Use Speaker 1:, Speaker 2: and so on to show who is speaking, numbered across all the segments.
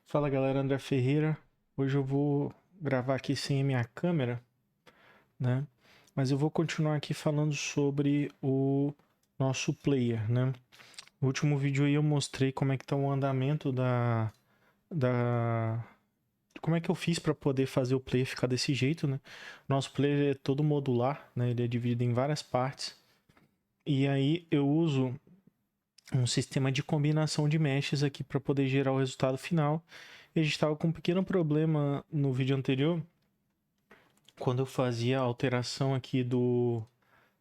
Speaker 1: Fala galera, André Ferreira. Hoje eu vou gravar aqui sem a minha câmera, né? Mas eu vou continuar aqui falando sobre o nosso player, né? No último vídeo aí eu mostrei como é que tá o andamento da... Como é que eu fiz para poder fazer o player ficar desse jeito, né? Nosso player é todo modular, né? Ele é dividido em várias partes. E aí eu uso um sistema de combinação de meshes aqui para poder gerar o resultado final. E a gente estava com um pequeno problema no vídeo anterior, quando eu fazia a alteração aqui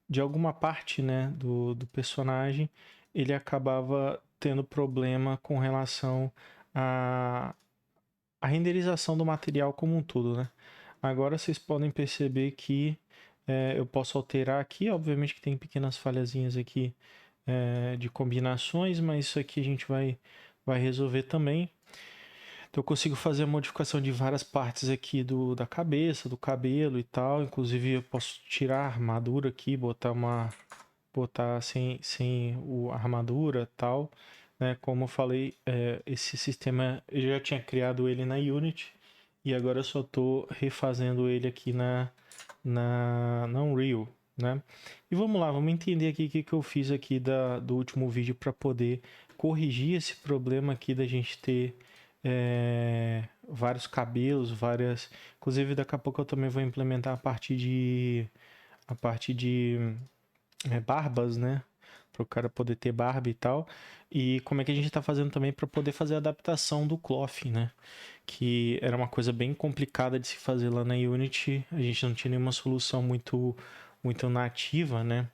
Speaker 1: de alguma parte, né, do personagem, ele acabava tendo problema com relação à renderização do material como um todo, né? Agora vocês podem perceber que eu posso alterar aqui, obviamente que tem pequenas falhazinhas aqui de combinações, mas isso aqui a gente vai resolver também. Então eu consigo fazer a modificação de várias partes aqui da cabeça, do cabelo e tal. Inclusive eu posso tirar a armadura aqui, botar sem a armadura e tal. Né? Como eu falei, esse sistema eu já tinha criado ele na Unity e agora eu só estou refazendo ele aqui na Unreal. Né? E vamos lá, vamos entender aqui o que eu fiz aqui do último vídeo para poder corrigir esse problema aqui da gente ter vários cabelos, várias. Inclusive, daqui a pouco eu também vou implementar a parte de barbas, né? Para o cara poder ter barba e tal. E como é que a gente está fazendo também para poder fazer a adaptação do cloth, né? Que era uma coisa bem complicada de se fazer lá na Unity. A gente não tinha nenhuma solução muito nativa, né?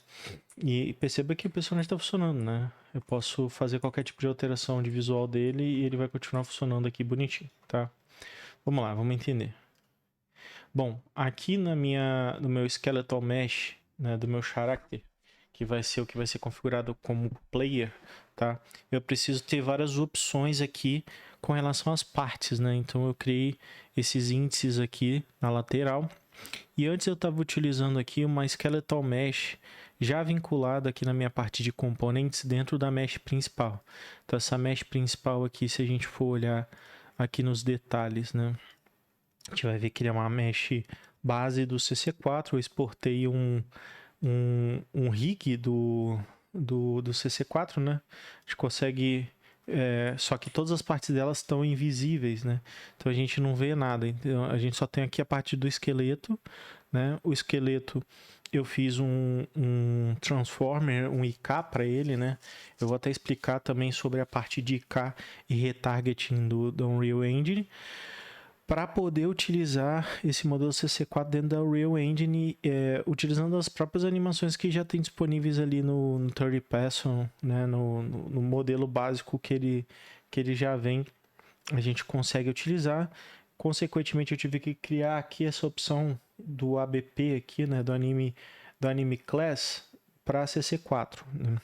Speaker 1: E perceba que o personagem está funcionando, né? Eu posso fazer qualquer tipo de alteração de visual dele e ele vai continuar funcionando aqui bonitinho, tá? Vamos lá, vamos entender. Bom, aqui no meu Skeletal Mesh, né, do meu character, que vai ser o que vai ser configurado como player, tá? Eu preciso ter várias opções aqui com relação às partes, né? Então eu criei esses índices aqui na lateral. E antes eu estava utilizando aqui uma Skeletal Mesh já vinculada aqui na minha parte de componentes dentro da mesh principal. Então essa mesh principal aqui, se a gente for olhar aqui nos detalhes, né? A gente vai ver que ele é uma mesh base do CC4. Eu exportei um rig do CC4, né? A gente consegue. Só que todas as partes delas estão invisíveis, né? Então a gente não vê nada. Então a gente só tem aqui a parte do esqueleto, né? O esqueleto eu fiz um transformer, um IK para ele, né? Eu vou até explicar também sobre a parte de IK e retargeting do Unreal Engine para poder utilizar esse modelo CC4 dentro da Unreal Engine, utilizando as próprias animações que já tem disponíveis ali no Third Person, né, no modelo básico que ele já vem, a gente consegue utilizar. Consequentemente, eu tive que criar aqui essa opção do ABP aqui, né, do anime class para CC4. Né?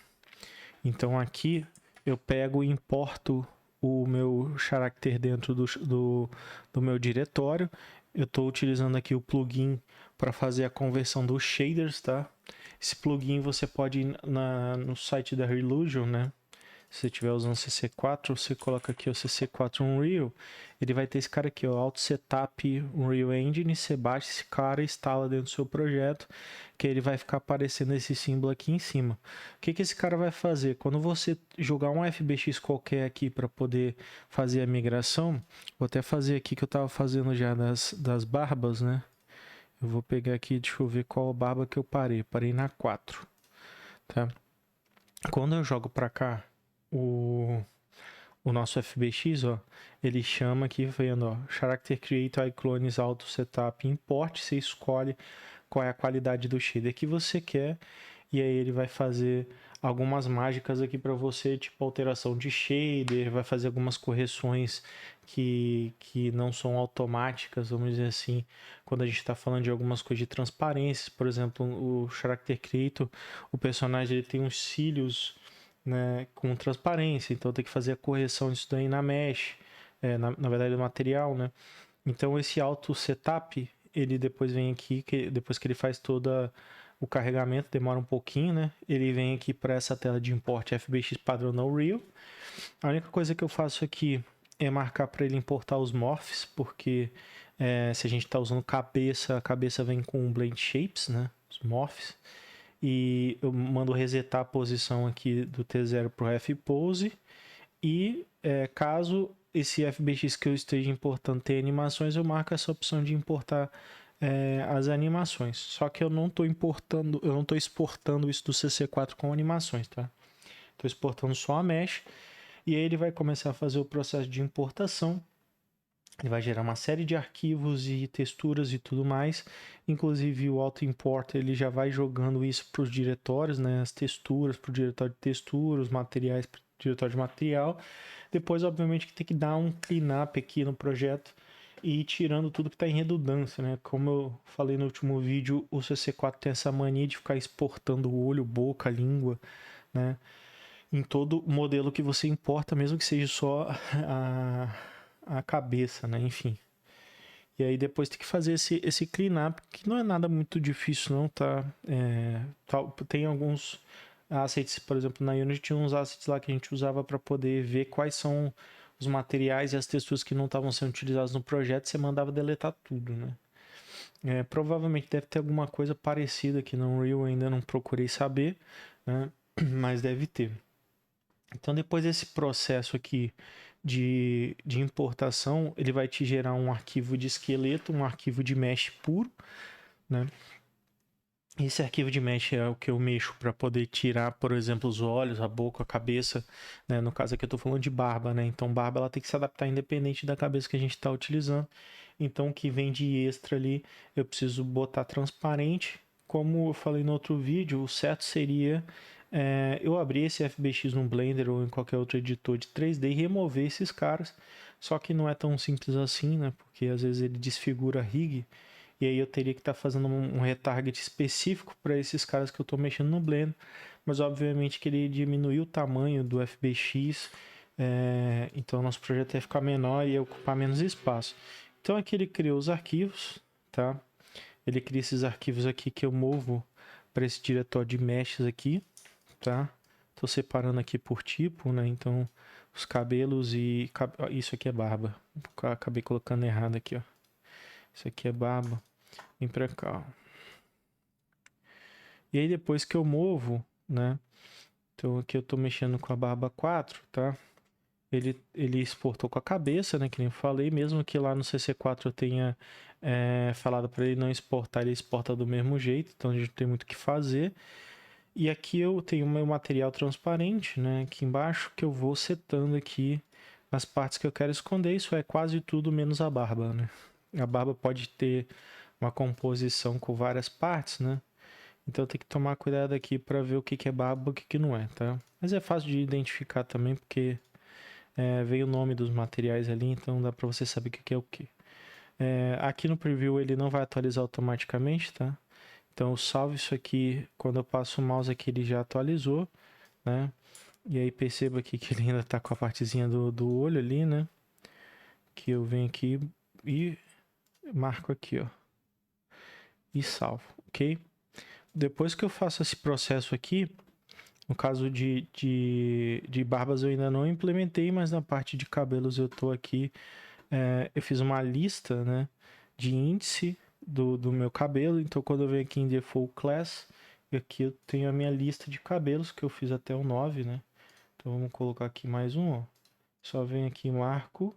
Speaker 1: Então aqui eu pego e importo o meu character dentro do meu diretório. Eu estou utilizando aqui o plugin para fazer a conversão dos shaders, tá? Esse plugin você pode ir no site da Relusion, né? Se você estiver usando CC4, você coloca aqui o CC4 Unreal, ele vai ter esse cara aqui, ó, Auto Setup Unreal Engine, você baixa esse cara e instala dentro do seu projeto, que ele vai ficar aparecendo esse símbolo aqui em cima. O que esse cara vai fazer? Quando você jogar um FBX qualquer aqui para poder fazer a migração, vou até fazer aqui que eu estava fazendo já das barbas, né? Eu vou pegar aqui, deixa eu ver qual barba que eu parei. Parei na 4, tá? Quando eu jogo para cá, o nosso FBX, ó, ele chama aqui, vendo, ó, Character Creator iClones Auto Setup Import, você escolhe qual é a qualidade do shader que você quer, e aí ele vai fazer algumas mágicas aqui para você, tipo alteração de shader, vai fazer algumas correções que não são automáticas, vamos dizer assim, quando a gente está falando de algumas coisas de transparência, por exemplo, o Character Creator, o personagem ele tem uns cílios, né, com transparência, então tem que fazer a correção disso daí na mesh, na verdade do material, né? Então esse auto setup, ele depois vem aqui, depois que ele faz todo o carregamento, demora um pouquinho, né? Ele vem aqui para essa tela de import FBX padrão no Unreal. A única coisa que eu faço aqui é marcar para ele importar os morphs, porque se a gente está usando cabeça, a cabeça vem com blend shapes, né? Os morphs. E eu mando resetar a posição aqui do T0 para o F-pose. E caso esse FBX que eu esteja importando tenha animações, eu marco essa opção de importar as animações. Só que eu não estou importando, eu não estou exportando isso do CC4 com animações, tá? Estou exportando só a mesh. E aí ele vai começar a fazer o processo de importação. Ele vai gerar uma série de arquivos e texturas e tudo mais. Inclusive o auto-import ele já vai jogando isso para os diretórios, né? As texturas para o diretório de textura, os materiais para o diretório de material. Depois, obviamente, que tem que dar um cleanup aqui no projeto e ir tirando tudo que está em redundância, né? Como eu falei no último vídeo, o CC4 tem essa mania de ficar exportando o olho, boca, língua, né? Em todo modelo que você importa, mesmo que seja só a cabeça, né? Enfim. E aí depois tem que fazer esse cleanup, que não é nada muito difícil não, tá? Tem alguns assets, por exemplo, na Unity tinha uns assets lá que a gente usava para poder ver quais são os materiais e as texturas que não estavam sendo utilizados no projeto, você mandava deletar tudo, né? Provavelmente deve ter alguma coisa parecida aqui no Unreal, ainda não procurei saber, né? Mas deve ter. Então, depois desse processo aqui de importação, ele vai te gerar um arquivo de esqueleto, um arquivo de mesh puro, né? Esse arquivo de mesh é o que eu mexo para poder tirar, por exemplo, os olhos, a boca, a cabeça, né? No caso aqui eu estou falando de barba, né? Então, barba ela tem que se adaptar independente da cabeça que a gente está utilizando. Então, o que vem de extra ali, eu preciso botar transparente. Como eu falei no outro vídeo, o certo seria eu abrir esse FBX no Blender ou em qualquer outro editor de 3D e remover esses caras. Só que não é tão simples assim, né? Porque às vezes ele desfigura a rig. E aí eu teria que estar fazendo um retarget específico para esses caras que eu estou mexendo no Blender. Mas obviamente que ele diminuiu o tamanho do FBX. Então nosso projeto ia ficar menor e ia ocupar menos espaço. Então aqui ele criou os arquivos, tá? Ele cria esses arquivos aqui que eu movo para esse diretório de meshes aqui, tá? Tô separando aqui por tipo, né? Então os cabelos e isso aqui é barba. Acabei colocando errado aqui, ó. Isso aqui é barba. Vem pra cá, ó. E aí depois que eu movo, né? Então aqui eu tô mexendo com a barba 4, tá? Ele exportou com a cabeça, né? Que nem eu falei, mesmo que lá no CC4 eu tenha falado para ele não exportar, ele exporta do mesmo jeito, então a gente tem muito o que fazer. E aqui eu tenho o meu material transparente, né? Aqui embaixo que eu vou setando aqui as partes que eu quero esconder. Isso é quase tudo menos a barba, né? A barba pode ter uma composição com várias partes, né? Então tem que tomar cuidado aqui para ver o que é barba e o que não é, tá? Mas é fácil de identificar também porque veio o nome dos materiais ali, então dá para você saber o que é o que. Aqui no preview ele não vai atualizar automaticamente, tá? Então eu salvo isso aqui, quando eu passo o mouse aqui ele já atualizou, né? E aí perceba aqui que ele ainda tá com a partezinha do olho ali, né? Que eu venho aqui e marco aqui, ó. E salvo, ok? Depois que eu faço esse processo aqui, no caso de barbas eu ainda não implementei, mas na parte de cabelos eu tô aqui. Eu fiz uma lista, né, de índice do meu cabelo. Então quando eu venho aqui em Default Class, aqui eu tenho a minha lista de cabelos, que eu fiz até o 9, né? Então vamos colocar aqui mais um, ó. Só venho aqui e marco.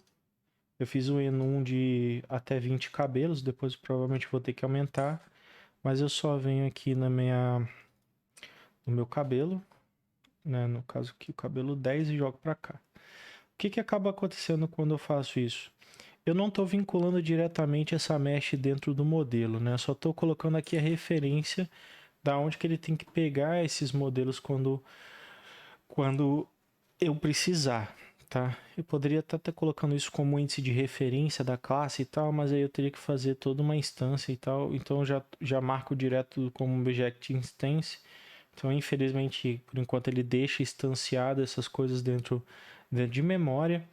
Speaker 1: Eu fiz um enum de até 20 cabelos, depois provavelmente vou ter que aumentar. Mas eu só venho aqui no meu cabelo, né? No caso aqui o cabelo 10 e jogo para cá. O que acaba acontecendo quando eu faço isso? Eu não estou vinculando diretamente essa mesh dentro do modelo, né? Eu só estou colocando aqui a referência da onde que ele tem que pegar esses modelos quando eu precisar, tá? Eu poderia estar até colocando isso como índice de referência da classe e tal, mas aí eu teria que fazer toda uma instância e tal, então eu já marco direto como Object Instance. Então, infelizmente, por enquanto ele deixa instanciado essas coisas dentro de memória,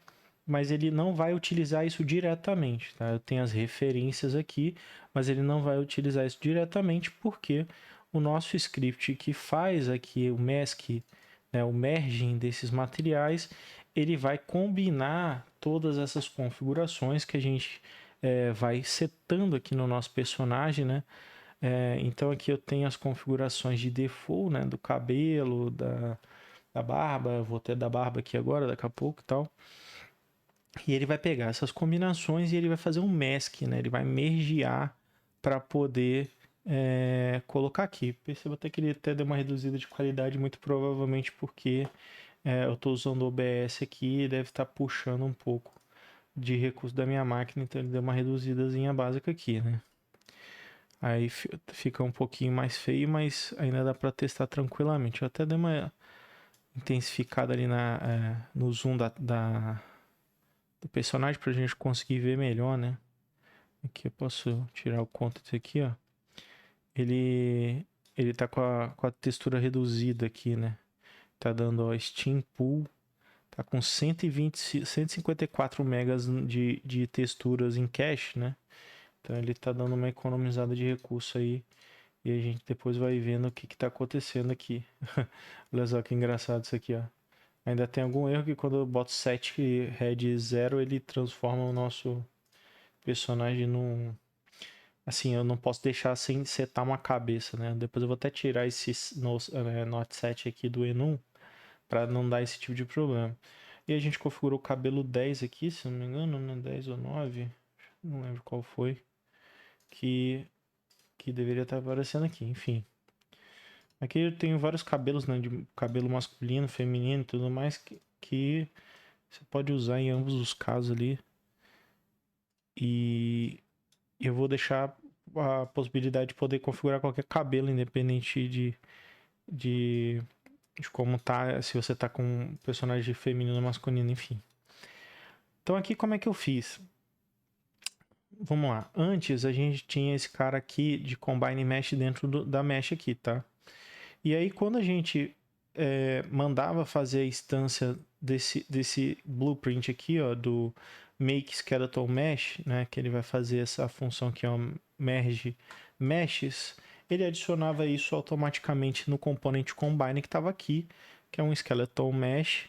Speaker 1: mas ele não vai utilizar isso diretamente, tá? Eu tenho as referências aqui, mas ele não vai utilizar isso diretamente porque o nosso script que faz aqui o mask, né, o merging desses materiais, ele vai combinar todas essas configurações que a gente vai setando aqui no nosso personagem, né? Então aqui eu tenho as configurações de default, né? Do cabelo, da barba, vou ter da barba aqui agora, daqui a pouco e tal. E ele vai pegar essas combinações e ele vai fazer um mask, né? Ele vai mergear para poder colocar aqui. Perceba até que ele até deu uma reduzida de qualidade, muito provavelmente porque eu estou usando o OBS aqui e deve estar puxando um pouco de recurso da minha máquina, então ele deu uma reduzidazinha básica aqui, né? Aí fica um pouquinho mais feio, mas ainda dá para testar tranquilamente. Eu até dei uma intensificada ali no zoom do personagem pra gente conseguir ver melhor, né? Aqui eu posso tirar o content aqui, ó. Ele tá com a textura reduzida aqui, né? Tá dando, ó, Steam Pool. Tá com 154 megas de texturas em cache, né? Então ele tá dando uma economizada de recurso aí. E a gente depois vai vendo o que tá acontecendo aqui. Olha só que engraçado isso aqui, ó. Ainda tem algum erro que quando eu boto set head 0, ele transforma o nosso personagem num... Assim, eu não posso deixar sem setar uma cabeça, né? Depois eu vou até tirar esse not set aqui do enum para não dar esse tipo de problema. E a gente configurou o cabelo 10 aqui, se não me engano, né? 10 ou 9, não lembro qual foi, que deveria estar aparecendo aqui, enfim. Aqui eu tenho vários cabelos, né? De cabelo masculino, feminino e tudo mais, que você pode usar em ambos os casos ali. E eu vou deixar a possibilidade de poder configurar qualquer cabelo, independente de, de como tá, se você tá com um personagem feminino ou masculino, enfim. Então aqui como é que eu fiz? Vamos lá. Antes a gente tinha esse cara aqui de Combine Mesh dentro da Mesh aqui, tá? E aí quando a gente mandava fazer a instância desse blueprint aqui, ó, do Make Skeletal Mesh, né? Que ele vai fazer essa função que é o Merge Meshes, ele adicionava isso automaticamente no componente Combine que estava aqui, que é um Skeletal Mesh,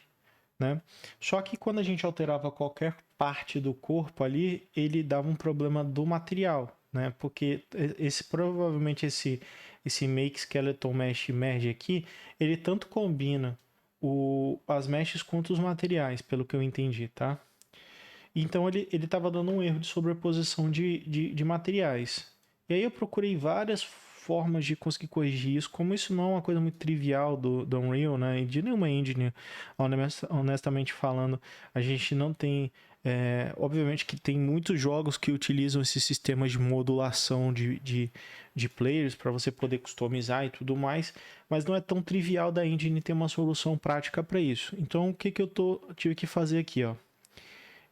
Speaker 1: né? Só que quando a gente alterava qualquer parte do corpo ali, ele dava um problema do material, né? Porque provavelmente esse Make Skeleton Mesh Merge aqui, ele tanto combina as meshes quanto os materiais, pelo que eu entendi, tá? Então ele estava dando um erro de sobreposição de materiais. E aí eu procurei várias formas de conseguir corrigir isso, como isso não é uma coisa muito trivial do Unreal, né? E de nenhuma engine, honestamente falando, a gente não tem. Obviamente que tem muitos jogos que utilizam esses sistemas de modulação de players para você poder customizar e tudo mais, mas não é tão trivial da engine ter uma solução prática para isso. Então o que eu tive que fazer aqui, ó?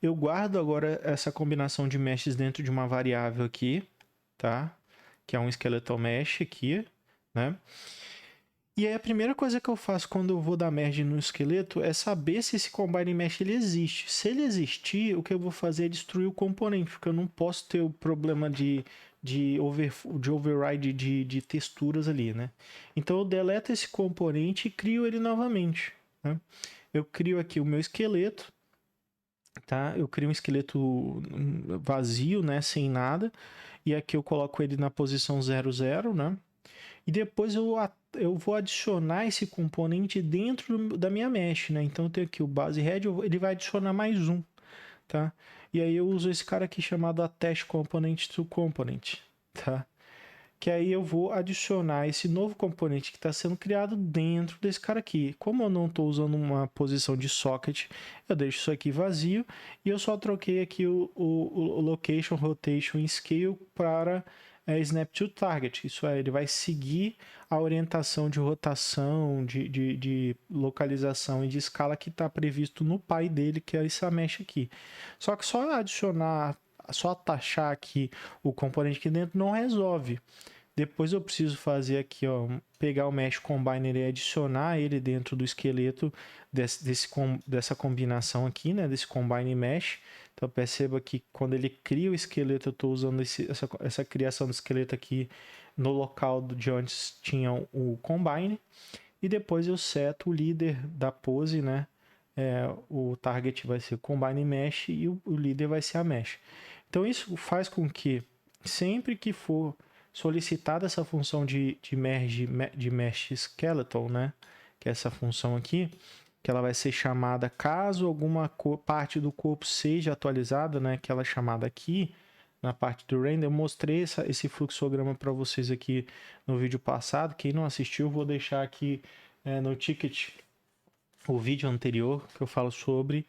Speaker 1: Eu guardo agora essa combinação de meshes dentro de uma variável aqui, tá? Que é um skeletal mesh aqui, né? E aí a primeira coisa que eu faço quando eu vou dar merge no esqueleto é saber se esse combine mesh ele existe. Se ele existir, o que eu vou fazer é destruir o componente, porque eu não posso ter o problema de override de texturas ali, né? Então eu deleto esse componente e crio ele novamente, né? Eu crio aqui o meu esqueleto, tá? Eu crio um esqueleto vazio, né, sem nada, e aqui eu coloco ele na posição 00, né? E depois eu vou adicionar esse componente dentro da minha mesh, né? Então eu tenho aqui o base head, ele vai adicionar mais um, tá? E aí eu uso esse cara aqui chamado attach component to component, tá? Que aí eu vou adicionar esse novo componente que está sendo criado dentro desse cara aqui. Como eu não estou usando uma posição de socket, eu deixo isso aqui vazio e eu só troquei aqui o location, rotation e scale para snap to target. Isso é, ele vai seguir a orientação de rotação, de localização e de escala que está previsto no pai dele, que é essa mesh aqui. Só que só adicionar, só atachar aqui o componente aqui dentro não resolve. Depois eu preciso fazer aqui, ó, pegar o Mesh Combiner e adicionar ele dentro do esqueleto dessa combinação aqui, né, desse Combine Mesh. Então perceba que quando ele cria o esqueleto, eu estou usando essa criação do esqueleto aqui no local de onde tinha o Combine. E depois eu seto o líder da pose, né, o target vai ser Combine Mesh e o líder vai ser a Mesh. Então isso faz com que sempre que for solicitada essa função de merge de Mesh Skeleton, né, que é essa função aqui, que ela vai ser chamada caso alguma parte do corpo seja atualizada, né, que ela é chamada aqui na parte do render. Eu mostrei esse fluxograma para vocês aqui no vídeo passado. Quem não assistiu, vou deixar aqui no ticket o vídeo anterior que eu falo sobre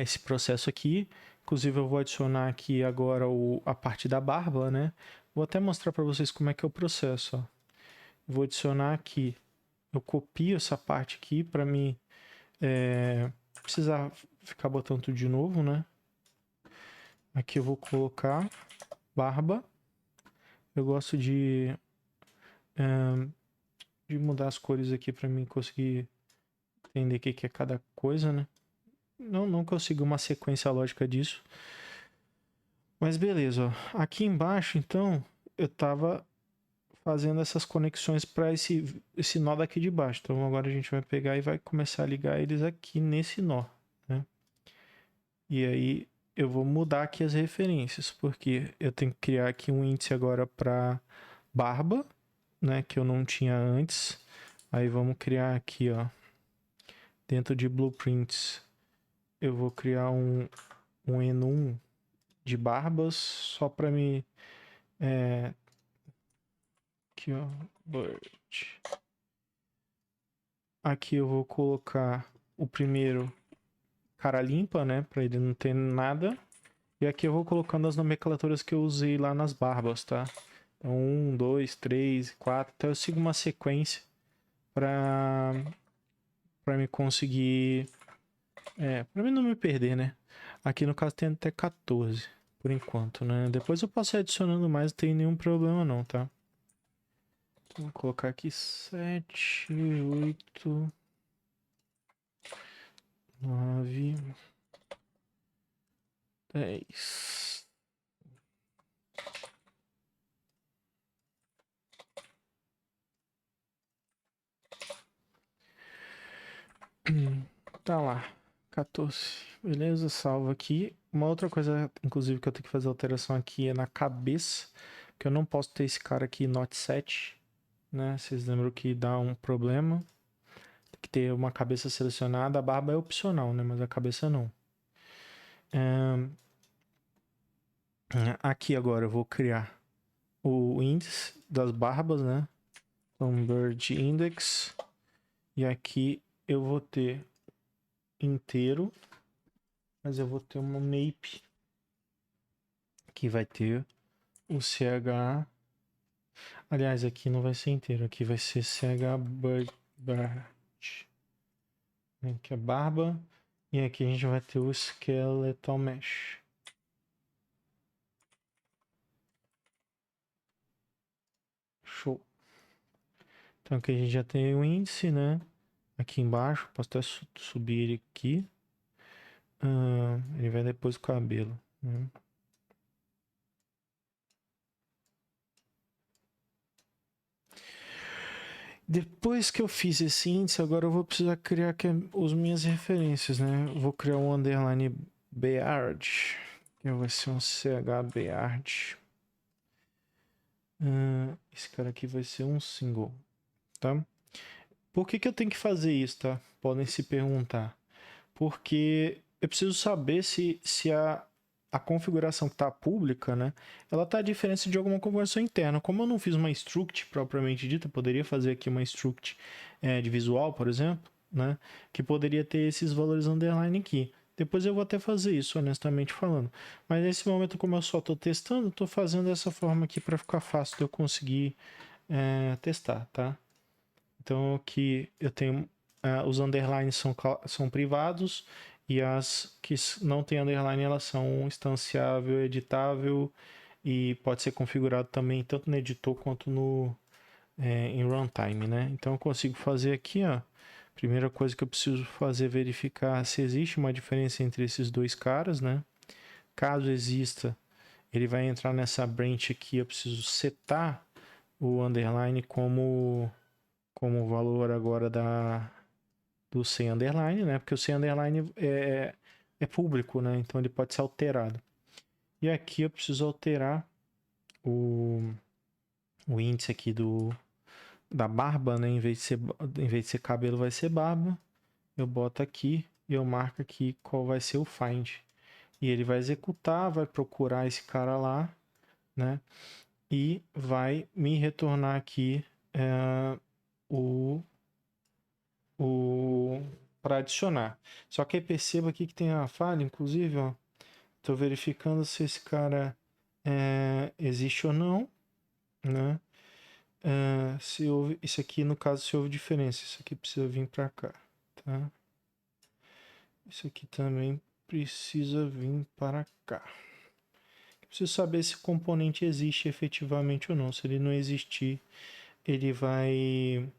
Speaker 1: esse processo aqui. Inclusive eu vou adicionar aqui agora a parte da barba, né? Vou até mostrar para vocês como é que é o processo. Ó. Vou adicionar aqui. Eu copio essa parte aqui para mim precisar ficar botando tudo de novo, né? Aqui eu vou colocar barba. Eu gosto de mudar as cores aqui para mim conseguir entender o que é cada coisa, né? Não consigo uma sequência lógica disso. Mas beleza, ó. Aqui embaixo, então, eu tava fazendo essas conexões para esse nó daqui de baixo. Então agora a gente vai pegar e vai começar a ligar eles aqui nesse nó, né? E aí eu vou mudar aqui as referências, porque eu tenho que criar aqui um índice agora para barba, né, que eu não tinha antes. Aí vamos criar aqui, ó, dentro de blueprints, eu vou criar um enum de barbas só para me aqui, ó, bird. Aqui eu vou colocar o primeiro cara limpa, né, para ele não ter nada. E aqui eu vou colocando as nomenclaturas que eu usei lá nas barbas, tá? Então 1, 2, 3, 4, até eu sigo uma sequência para me conseguir para mim não me perder, né? Aqui no caso tem até 14 por enquanto, né? Depois eu posso ir adicionando mais, não tem nenhum problema não, tá? Vou colocar aqui 7, 8, 9, 10. Tá lá. 14. Beleza, salvo aqui. Uma outra coisa, inclusive, que eu tenho que fazer alteração aqui é na cabeça. Que eu não posso ter esse cara aqui not set, né? Vocês lembram que dá um problema. Tem que ter uma cabeça selecionada. A barba é opcional, né? Mas a cabeça não. Aqui agora eu vou criar o índice das barbas, né? Então, bird index. E aqui eu vou ter inteiro. Mas eu vou ter uma map que vai ter o CH. Aliás, aqui não vai ser inteiro, aqui vai ser CH Bird, que é barba. E aqui a gente vai ter o Skeletal Mesh. Show. Então aqui a gente já tem o índice, né? Aqui embaixo, posso até subir ele aqui. Ele vai depois do cabelo. Né? Depois que eu fiz esse índice, agora eu vou precisar criar aqui as minhas referências, né? Eu vou criar um underline Beard, que vai ser um CH Beard. Esse cara aqui vai ser um single, tá? Por que eu tenho que fazer isso, tá? Podem se perguntar. Porque eu preciso saber se a configuração que está pública, né? Ela está diferente de alguma configuração interna. Como eu não fiz uma struct propriamente dita, eu poderia fazer aqui uma struct de visual, por exemplo, né? Que poderia ter esses valores underline aqui. Depois eu vou até fazer isso, honestamente falando. Mas nesse momento, como eu só estou testando, estou fazendo dessa forma aqui para ficar fácil de eu conseguir testar, tá? Então aqui eu tenho os underlines são privados e as que não tem underline elas são instanciável, editável e pode ser configurado também tanto no editor quanto em runtime, né? Então eu consigo fazer aqui, ó. Primeira coisa que eu preciso fazer é verificar se existe uma diferença entre esses dois caras, né? Caso exista, ele vai entrar nessa branch aqui. Eu preciso setar o underline como valor agora do sem underline, né? Porque o sem underline é público, né? Então ele pode ser alterado. E aqui eu preciso alterar o índice aqui da barba, né? Em vez de ser cabelo, vai ser barba. Eu boto aqui e eu marco aqui qual vai ser o find. E ele vai executar, vai procurar esse cara lá, né? E vai me retornar aqui o para adicionar. Só que aí perceba aqui que tem uma falha, inclusive, ó. Tô verificando se esse cara existe ou não, né? Se houve, isso aqui no caso se houve diferença, isso aqui precisa vir para cá, tá? Isso aqui também precisa vir para cá. Preciso saber se o componente existe efetivamente ou não. Se ele não existir, ele vai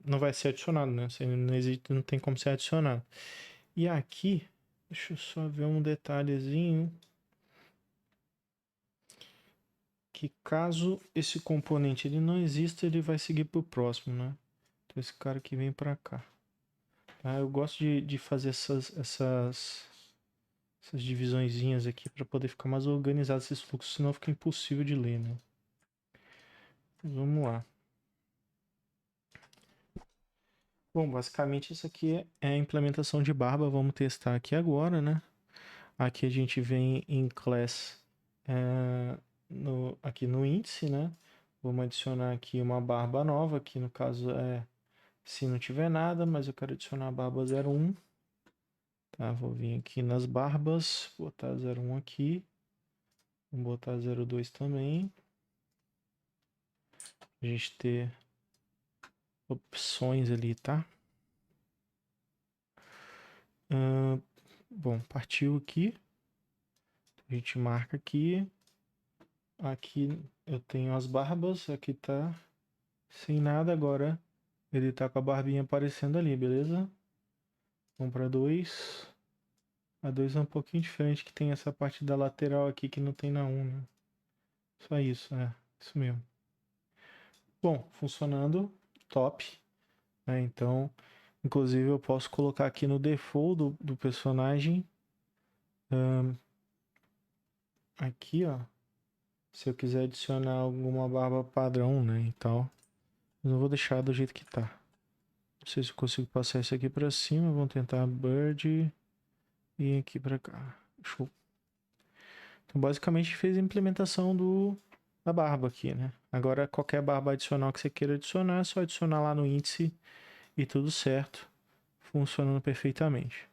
Speaker 1: não vai ser adicionado, né? Se ele não existe, não tem como ser adicionado. E aqui, deixa eu só ver um detalhezinho. Que caso esse componente ele não exista, ele vai seguir para o próximo, né? Então esse cara aqui vem para cá. Tá? Eu gosto de fazer essas divisõezinhas aqui para poder ficar mais organizado esses fluxos, senão fica impossível de ler, né? Vamos lá. Bom, basicamente isso aqui é a implementação de barba. Vamos testar aqui agora, né? Aqui a gente vem em class aqui no índice, né? Vamos adicionar aqui uma barba nova, que no caso se não tiver nada, mas eu quero adicionar a barba 01. Tá, vou vir aqui nas barbas, botar 01 aqui. Vou botar 02 também. A gente ter opções ali, tá? Bom, partiu aqui. A gente marca aqui. Aqui eu tenho as barbas. Aqui tá sem nada agora. Ele tá com a barbinha aparecendo ali, beleza? Vamos para 2. A 2 é um pouquinho diferente, que tem essa parte da lateral aqui que não tem na 1, né? Só isso, isso mesmo. Bom, funcionando, top. Então, inclusive eu posso colocar aqui no default do personagem. Aqui, ó. Se eu quiser adicionar alguma barba padrão, né, e tal. Eu não vou deixar do jeito que tá. Não sei se eu consigo passar isso aqui pra cima. Vamos tentar bird e aqui pra cá. Show. Então, basicamente, fez a implementação da barba aqui, né? Agora, qualquer barba adicional que você queira adicionar, é só adicionar lá no índice e tudo certo. Funcionando perfeitamente.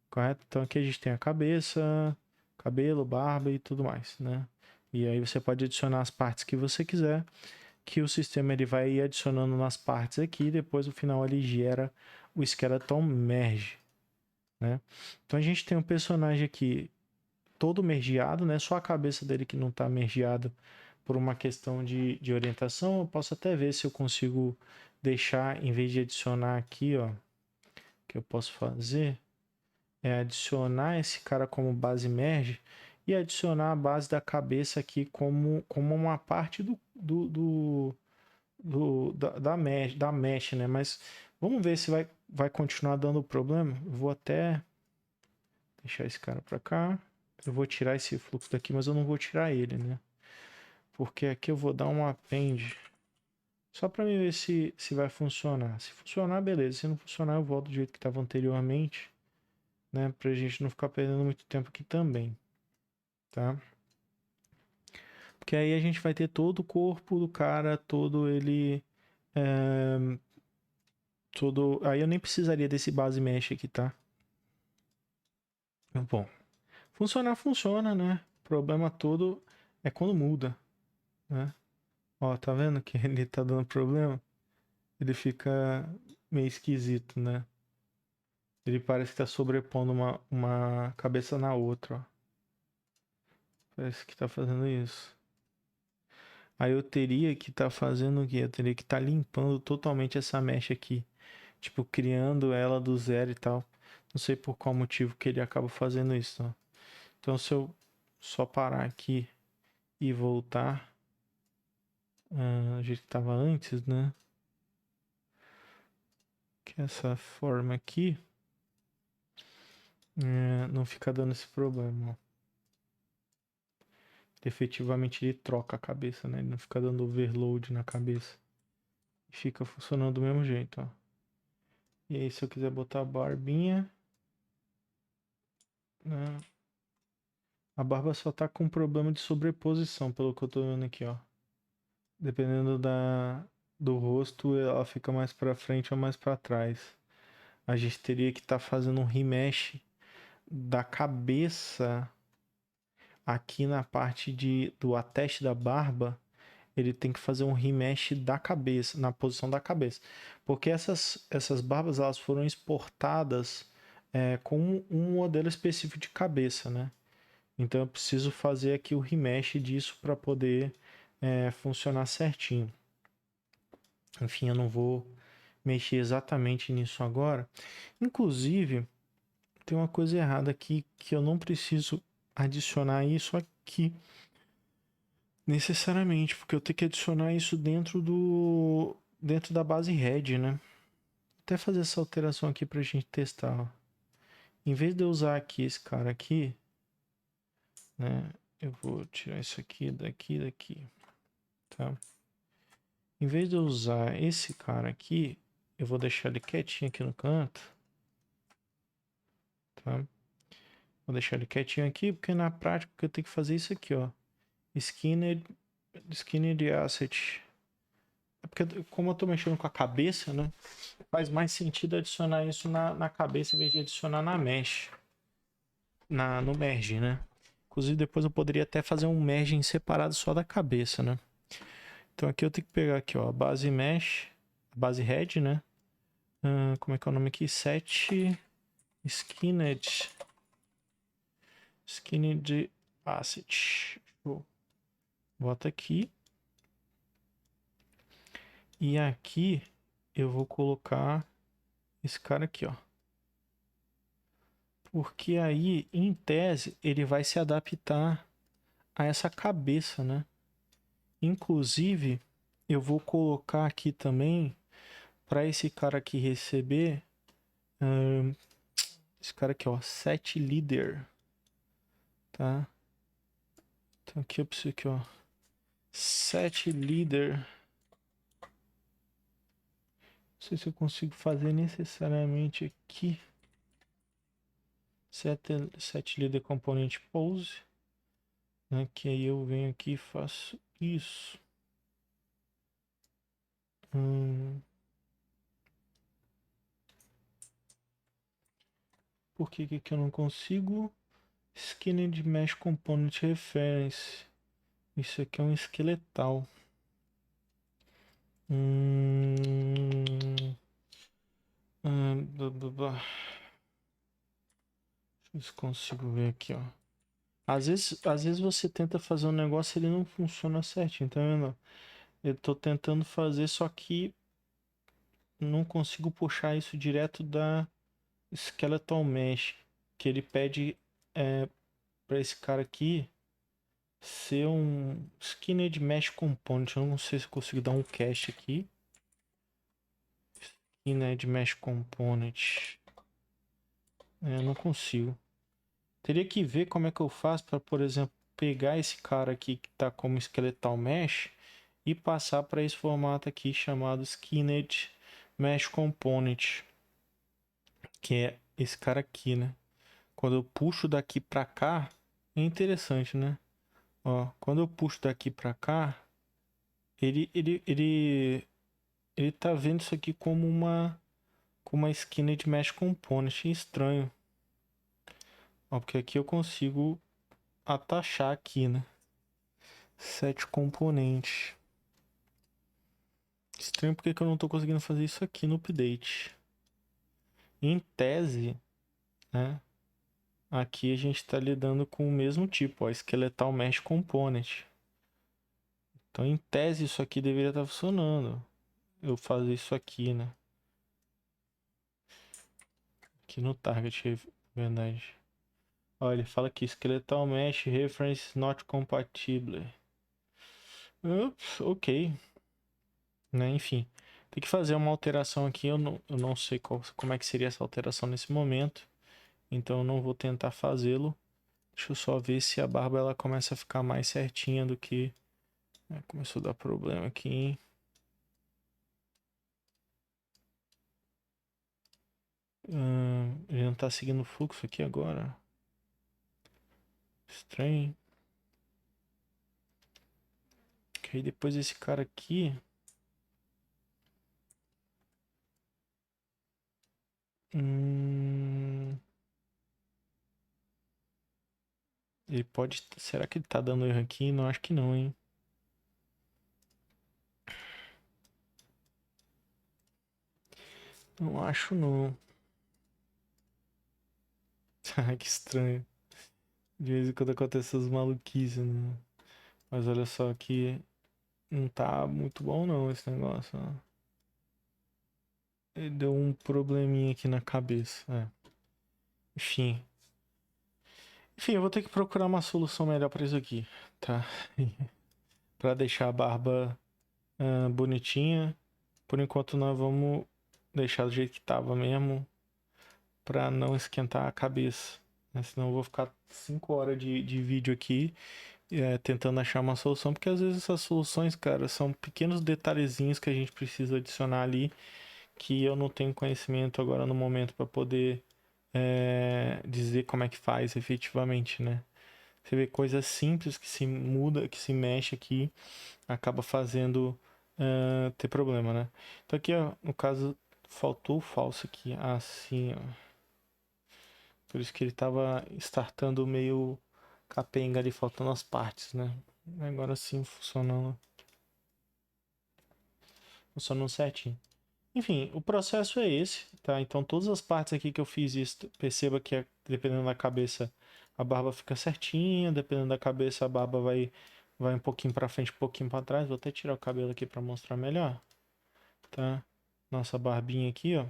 Speaker 1: Correto? Então, aqui a gente tem a cabeça, cabelo, barba e tudo mais, né? E aí você pode adicionar as partes que você quiser, que o sistema ele vai ir adicionando nas partes aqui, e depois no final ele gera o skeleton merge, né? Então a gente tem um personagem aqui todo mergeado, né? Só a cabeça dele que não está mergeado por uma questão de orientação. Eu posso até ver se eu consigo deixar, em vez de adicionar aqui, ó, que eu posso fazer é adicionar esse cara como base merge e adicionar a base da cabeça aqui como uma parte da mesh, né? Mas vamos ver se vai continuar dando problema. Eu vou até deixar esse cara para cá. Eu vou tirar esse fluxo daqui, mas eu não vou tirar ele, né? Porque aqui eu vou dar um append só para ver se vai funcionar. Se funcionar, beleza. Se não funcionar, eu volto do jeito que estava anteriormente, né? Pra gente não ficar perdendo muito tempo aqui também, tá? Porque aí a gente vai ter todo o corpo do cara, todo ele. Todo. Aí eu nem precisaria desse base mesh aqui, tá? Bom, funcionar funciona, né? O problema todo é quando muda, né? Ó, tá vendo que ele tá dando problema? Ele fica meio esquisito, né? Ele parece que tá sobrepondo uma cabeça na outra, ó. Parece que tá fazendo isso. Aí eu teria que estar fazendo o quê? Eu teria que estar limpando totalmente essa mesh aqui. Tipo, criando ela do zero e tal. Não sei por qual motivo que ele acaba fazendo isso, ó. Então, se eu só parar aqui e voltar do jeito que estava antes, né? que essa forma aqui não fica dando esse problema, ó. Efetivamente ele troca a cabeça, né? Ele não fica dando overload na cabeça. E fica funcionando do mesmo jeito, ó. E aí se eu quiser botar a barbinha, né? A barba só tá com problema de sobreposição, pelo que eu tô vendo aqui, ó. Dependendo do rosto, ela fica mais pra frente ou mais pra trás. A gente teria que estar fazendo um remesh da cabeça aqui na parte do ateste da barba. Ele tem que fazer um remesh da cabeça, na posição da cabeça. Porque essas barbas elas foram exportadas com um modelo específico de cabeça, né? Então eu preciso fazer aqui o remesh disso para poder funcionar certinho. Enfim, eu não vou mexer exatamente nisso agora. Inclusive, tem uma coisa errada aqui que eu não preciso adicionar isso aqui necessariamente, porque eu tenho que adicionar isso dentro da base head, né? Até fazer essa alteração aqui pra gente testar, ó. Em vez de eu usar aqui esse cara aqui, né? Eu vou tirar isso aqui daqui, tá? Em vez de eu usar esse cara aqui, eu vou deixar ele quietinho aqui no canto, tá? Vou deixar ele quietinho aqui, porque na prática eu tenho que fazer isso aqui, ó. Skinned Asset. É porque como eu tô mexendo com a cabeça, né? Faz mais sentido adicionar isso na cabeça em vez de adicionar na mesh. No merge, né? Inclusive depois eu poderia até fazer um merge separado só da cabeça, né? Então aqui eu tenho que pegar aqui, ó, a base mesh, a base head, né? Como é que é o nome aqui? Set Skinned Asset. Bota aqui. E aqui eu vou colocar esse cara aqui, ó. Porque aí, em tese, ele vai se adaptar a essa cabeça, né? Inclusive, eu vou colocar aqui também para esse cara aqui receber esse cara aqui, ó, set leader, tá? Então aqui eu preciso aqui, ó, set leader. Não sei se eu consigo fazer necessariamente aqui. Set leader component pose, né? Que aí eu venho aqui e faço isso. Por que que eu não consigo? Skinned Mesh Component Reference. Isso aqui é um esqueletal. Deixa eu ver se consigo ver aqui, ó. Às vezes você tenta fazer um negócio e ele não funciona certinho, tá vendo? Eu tô tentando fazer, só que não consigo puxar isso direto da Skeletal Mesh. Que ele pede pra esse cara aqui ser um Skinned Mesh Component. Eu não sei se eu consigo dar um cache aqui. Skinned Mesh Component. Eu não consigo. Teria que ver como é que eu faço para, por exemplo, pegar esse cara aqui que está como Skeletal Mesh e passar para esse formato aqui chamado Skinned Mesh Component, que é esse cara aqui, né? Quando eu puxo daqui para cá, é interessante, né? Ó, quando eu puxo daqui para cá, ele tá vendo isso aqui como uma Skinned Mesh Component. Estranho. Ó, porque aqui eu consigo atachar aqui, né? Set componentes. Estranho porque que eu não tô conseguindo fazer isso aqui no update. Em tese, né? Aqui a gente está lidando com o mesmo tipo, ó, Skeletal Mesh Component. Então, em tese, isso aqui deveria estar funcionando. Eu fazer isso aqui, né? Aqui no target, verdade. Olha, ele fala aqui, Skeletal Mesh Reference Not Compatible. Ups, ok. Né? Enfim. Tem que fazer uma alteração aqui, eu não sei como é que seria essa alteração nesse momento. Então eu não vou tentar fazê-lo. Deixa eu só ver se a barba ela começa a ficar mais certinha do que... começou a dar problema aqui, hein? Ele não tá seguindo o fluxo aqui agora. Estranho. Que aí depois esse cara aqui... Ele pode... Será que ele tá dando erro aqui? Não, acho que não, hein? Não acho, não. Ah, que estranho. De vez em quando acontece essas maluquices, né? Mas olha só que não tá muito bom não esse negócio, ó. Ele deu um probleminha aqui na cabeça. Enfim. Enfim, eu vou ter que procurar uma solução melhor pra isso aqui, tá? Pra deixar a barba bonitinha. Por enquanto nós vamos deixar do jeito que tava mesmo. Pra não esquentar a cabeça, né? Senão eu vou ficar 5 horas de vídeo aqui tentando achar uma solução, porque às vezes essas soluções, cara, são pequenos detalhezinhos que a gente precisa adicionar ali que eu não tenho conhecimento agora no momento para poder dizer como é que faz efetivamente, né? Você vê coisas simples que se muda, que se mexe aqui, acaba fazendo ter problema, né? Então aqui, ó, no caso, faltou o falso aqui, assim, ó. Por isso que ele tava startando meio capenga ali, faltando as partes, né? Agora sim funcionando certinho. Enfim, o processo é esse, tá? Então todas as partes aqui que eu fiz isso, perceba que dependendo da cabeça a barba fica certinha, dependendo da cabeça a barba vai um pouquinho para frente, um pouquinho para trás. Vou até tirar o cabelo aqui para mostrar melhor, tá? Nossa barbinha aqui, ó.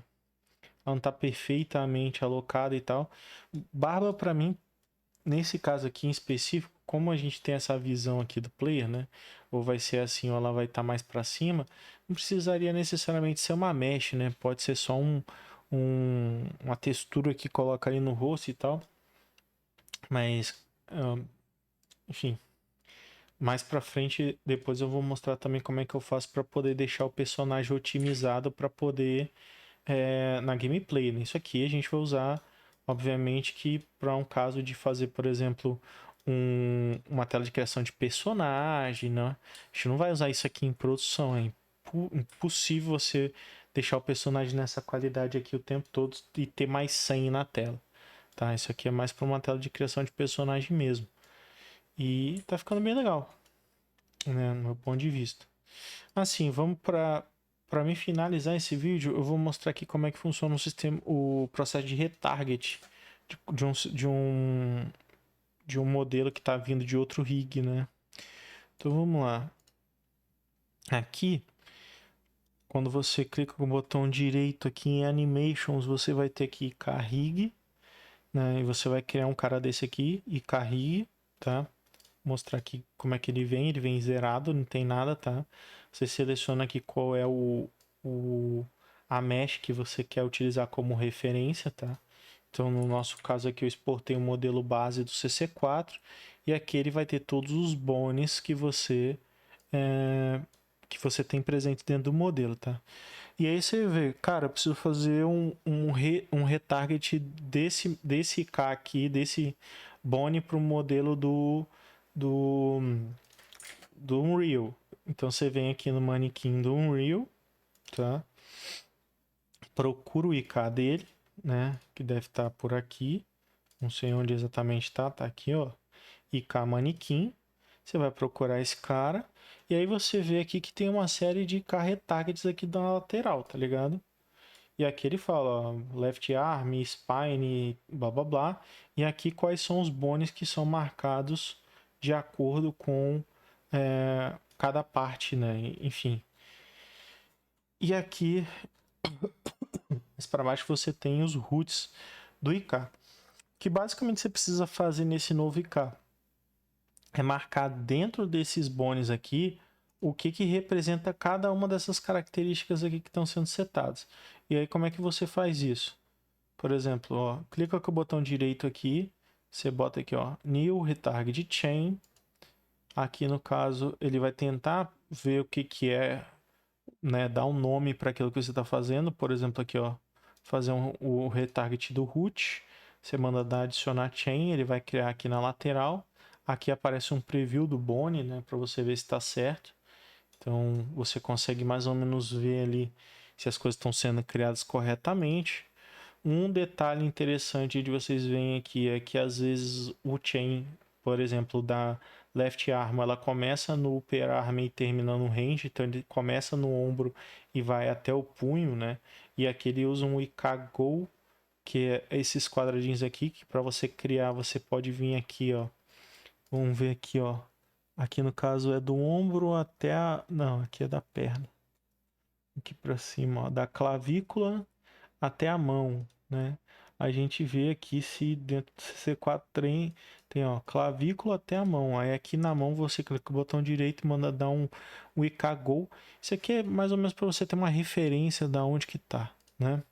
Speaker 1: Ela não tá perfeitamente alocada e tal. Barba para mim, nesse caso aqui em específico, como a gente tem essa visão aqui do player, né? Ou vai ser assim, ou ela vai estar mais para cima, não precisaria necessariamente ser uma mesh, né? Pode ser só uma textura que coloca ali no rosto e tal. Mas, enfim, mais pra frente, depois eu vou mostrar também como é que eu faço para poder deixar o personagem otimizado para poder na gameplay, né? Isso aqui a gente vai usar, obviamente, que para um caso de fazer, por exemplo, uma tela de criação de personagem, né? A gente não vai usar isso aqui em produção, é impossível você deixar o personagem nessa qualidade aqui o tempo todo e ter mais sangue na tela, tá? Isso aqui é mais para uma tela de criação de personagem mesmo. E tá ficando bem legal, né, no meu ponto de vista. Assim, vamos para me finalizar esse vídeo, eu vou mostrar aqui como é que funciona o sistema, o processo de retarget de um modelo que está vindo de outro rig, né? Então vamos lá. Aqui, quando você clica com o botão direito aqui em Animations, você vai ter aqui Carrig, né? E você vai criar um cara desse aqui e Carrig, tá? Mostrar aqui como é que ele vem zerado, não tem nada, tá? Você seleciona aqui qual é a mesh que você quer utilizar como referência, tá? Então, no nosso caso aqui, eu exportei o modelo base do CC4 e aqui ele vai ter todos os bones que você tem presente dentro do modelo, tá? E aí você vê, cara, eu preciso fazer um retarget desse K aqui, desse bone para o modelo do, do Unreal. Então você vem aqui no manequim do Unreal, tá? Procura o IK dele, né? Que deve estar por aqui. Não sei onde exatamente tá. Tá aqui, ó. IK manequim. Você vai procurar esse cara. E aí você vê aqui que tem uma série de IK retargets aqui na lateral, tá ligado? E aqui ele fala, ó, left arm, spine, blá blá blá. E aqui quais são os bones que são marcados de acordo com cada parte, né? Enfim. E aqui, mais para baixo, você tem os roots do IK. Que basicamente você precisa fazer nesse novo IK é marcar dentro desses bones aqui o que que representa cada uma dessas características aqui que estão sendo setadas. E aí como é que você faz isso? Por exemplo, ó, clica com o botão direito aqui, você bota aqui, ó, New Retarget Chain. Aqui no caso ele vai tentar ver o que que é, né, dar um nome para aquilo que você está fazendo. Por exemplo, aqui, ó, fazer o retarget do root. Você manda dar adicionar chain, ele vai criar aqui na lateral. Aqui aparece um preview do Bone, né, para você ver se está certo. Então você consegue mais ou menos ver ali se as coisas estão sendo criadas corretamente. Um detalhe interessante de vocês verem aqui é que às vezes o chain, por exemplo, da left arm, ela começa no upper arm e termina no range, então ele começa no ombro e vai até o punho, né? E aqui ele usa um IK-Go, que é esses quadradinhos aqui, que para você criar você pode vir aqui, ó. Vamos ver aqui, ó. Aqui no caso é do ombro até a... Não, aqui é da perna. Aqui para cima, ó, da clavícula até a mão, né? A gente vê aqui se dentro do CC4 tem ó, clavícula até a mão. Aí aqui na mão você clica com o botão direito e manda dar um IK-Go. Isso aqui é mais ou menos para você ter uma referência da onde que tá, né?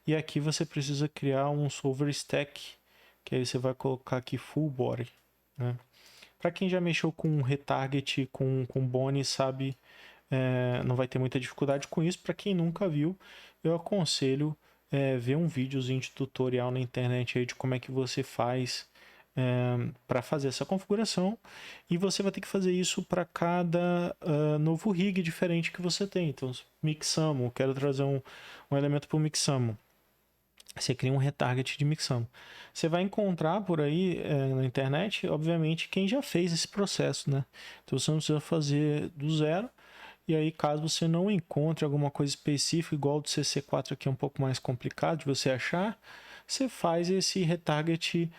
Speaker 1: E aqui você precisa criar um solver stack, que aí você vai colocar aqui full body, né? Para quem já mexeu com retarget, com Bone, sabe, não vai ter muita dificuldade com isso. Para quem nunca viu, eu aconselho ver um videozinho de tutorial na internet aí de como é que você faz para fazer essa configuração. E você vai ter que fazer isso para cada novo rig diferente que você tem. Então, Mixamo, quero trazer um elemento para o Mixamo. Você cria um retarget de Mixamo. Você vai encontrar por aí na internet, obviamente, quem já fez esse processo, né? Então você não precisa fazer do zero. E aí, caso você não encontre alguma coisa específica, igual o do CC4 aqui é um pouco mais complicado de você achar, você faz esse retarget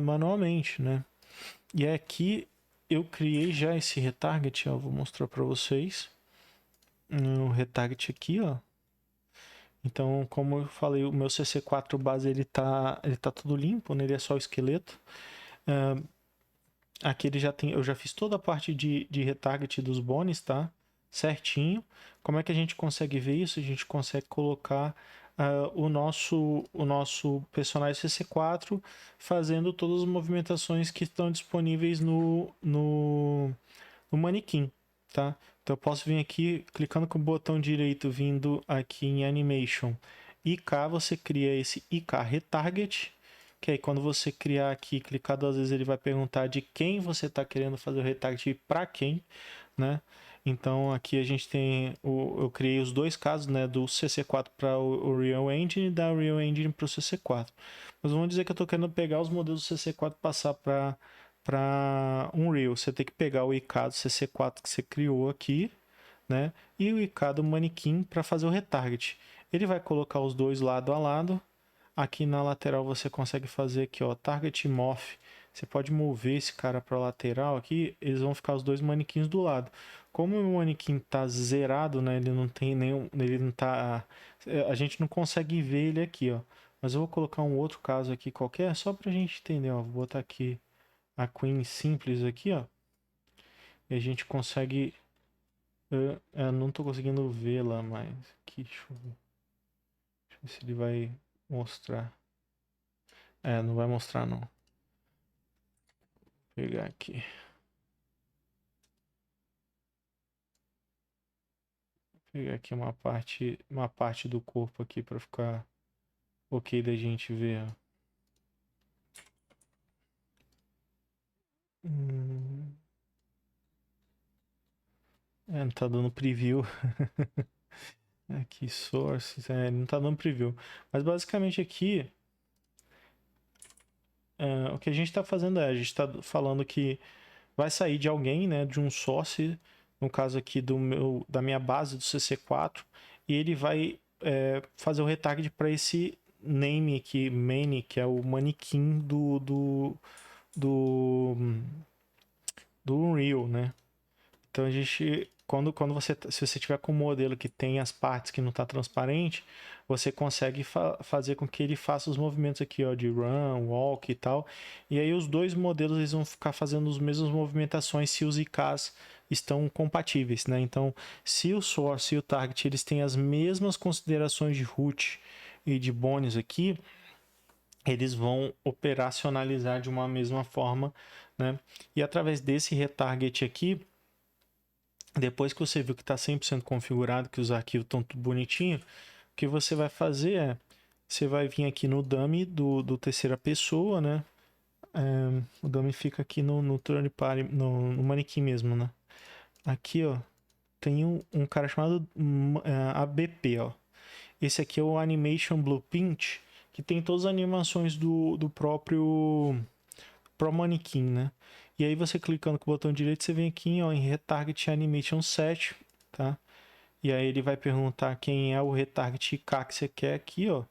Speaker 1: manualmente, né? E aqui eu criei já esse retarget, ó, vou mostrar para vocês. O retarget aqui, ó. Então, como eu falei, o meu CC4 base ele tá tudo limpo, né? Ele é só o esqueleto. Aqui ele já tem, eu já fiz toda a parte de retarget dos bones, tá? Certinho. Como é que a gente consegue ver isso? A gente consegue colocar o nosso personagem CC4 fazendo todas as movimentações que estão disponíveis no manequim, tá? Então eu posso vir aqui, clicando com o botão direito, vindo aqui em Animation IK, você cria esse IK Retarget, que aí quando você criar aqui, clicar duas vezes, ele vai perguntar de quem você está querendo fazer o retarget e para quem, né? Então aqui a gente tem, eu criei os dois casos, né, do CC4 para o Real Engine e da Real Engine para o CC4. Mas vamos dizer que eu estou querendo pegar os modelos do CC4 e passar para Unreal. Você tem que pegar o IK do CC4 que você criou aqui, né, e o IK do manequim para fazer o retarget. Ele vai colocar os dois lado a lado. Aqui na lateral você consegue fazer aqui, ó, Target Morph. Você pode mover esse cara para a lateral aqui, eles vão ficar os dois manequins do lado. Como o manequim tá zerado, né, ele não tem nenhum, ele não tá, a gente não consegue ver ele aqui, ó. Mas eu vou colocar um outro caso aqui qualquer, só pra gente entender, ó. Vou botar aqui a Queen simples aqui, ó. E a gente consegue, eu não tô conseguindo vê-la, mas aqui, deixa eu ver se ele vai mostrar. Não vai mostrar não. Vou pegar aqui. Pegar aqui uma parte do corpo aqui para ficar ok da gente ver. Hum, não tá dando preview. Aqui, sources, não tá dando preview. Mas basicamente aqui, o que a gente tá fazendo a gente tá falando que vai sair de alguém, né, de um source, no caso aqui da minha base do CC4, e ele vai fazer o retarget para esse name aqui, main, que é o manequim do Unreal, né? Então a gente se você tiver com um modelo que tem as partes que não está transparente, você consegue fazer com que ele faça os movimentos aqui, ó, de run, walk e tal. E aí os dois modelos eles vão ficar fazendo as mesmas movimentações se os IKs estão compatíveis, né? Então, se o source e o target eles têm as mesmas considerações de root e de bones aqui, eles vão operacionalizar de uma mesma forma, né? E através desse retarget aqui, depois que você viu que está 100% configurado, que os arquivos estão tudo bonitinho, o que você vai fazer é, você vai vir aqui no dummy do terceira pessoa, né? O dummy fica aqui no third party, no manequim mesmo, né? Aqui, ó, tem um cara chamado ABP, ó. Esse aqui é o Animation Blueprint, que tem todas as animações do próprio Pro Manequim, né? E aí você clicando com o botão direito, você vem aqui ó, em Retarget Animation Set, tá? E aí ele vai perguntar quem é o Retarget IK que você quer aqui, ó.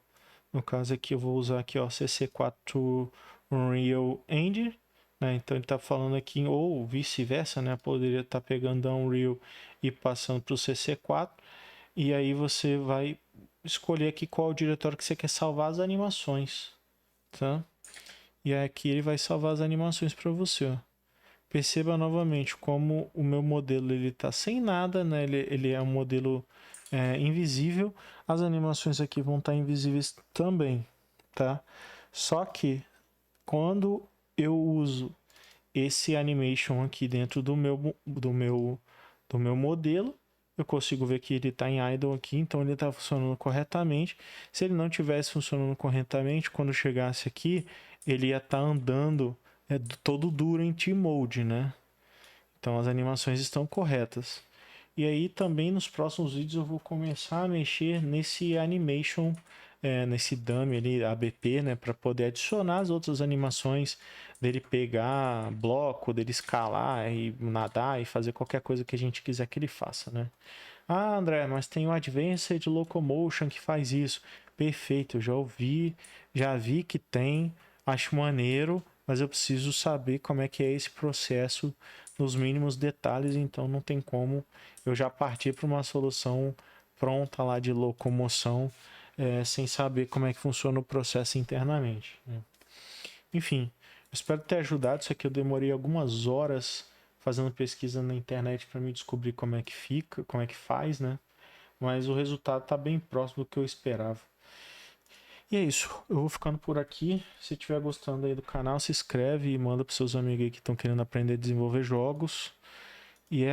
Speaker 1: No caso aqui eu vou usar aqui, ó, CC4 Unreal Engine, né? Então ele tá falando aqui, ou vice-versa, né? Poderia estar pegando da Unreal e passando para o CC4. E aí você vai escolher aqui qual é o diretório que você quer salvar as animações, tá? E aqui ele vai salvar as animações para você, ó. Perceba novamente como o meu modelo ele está sem nada, né? Ele é um modelo invisível. As animações aqui vão estar invisíveis também, tá? Só que quando eu uso esse animation aqui dentro do meu modelo, eu consigo ver que ele está em idle aqui, então ele está funcionando corretamente. Se ele não tivesse funcionando corretamente, quando chegasse aqui, ele ia estar andando todo duro em T-Mode, né? Então as animações estão corretas. E aí também nos próximos vídeos eu vou começar a mexer nesse animation, nesse dummy ali, ABP, né, para poder adicionar as outras animações dele pegar bloco, dele escalar e nadar e fazer qualquer coisa que a gente quiser que ele faça, né? Ah, André, mas tem o Advanced Locomotion que faz isso. Perfeito, eu já ouvi, já vi que tem, acho maneiro, mas eu preciso saber como é que é esse processo nos mínimos detalhes, então não tem como eu já partir para uma solução pronta lá de locomoção sem saber como é que funciona o processo internamente, né? Enfim, espero ter ajudado. Isso aqui eu demorei algumas horas fazendo pesquisa na internet para me descobrir como é que fica, como é que faz, né? Mas o resultado está bem próximo do que eu esperava. E é isso, eu vou ficando por aqui. Se estiver gostando aí do canal, se inscreve e manda para seus amigos aí que estão querendo aprender a desenvolver jogos. E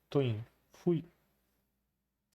Speaker 1: tô indo. Fui.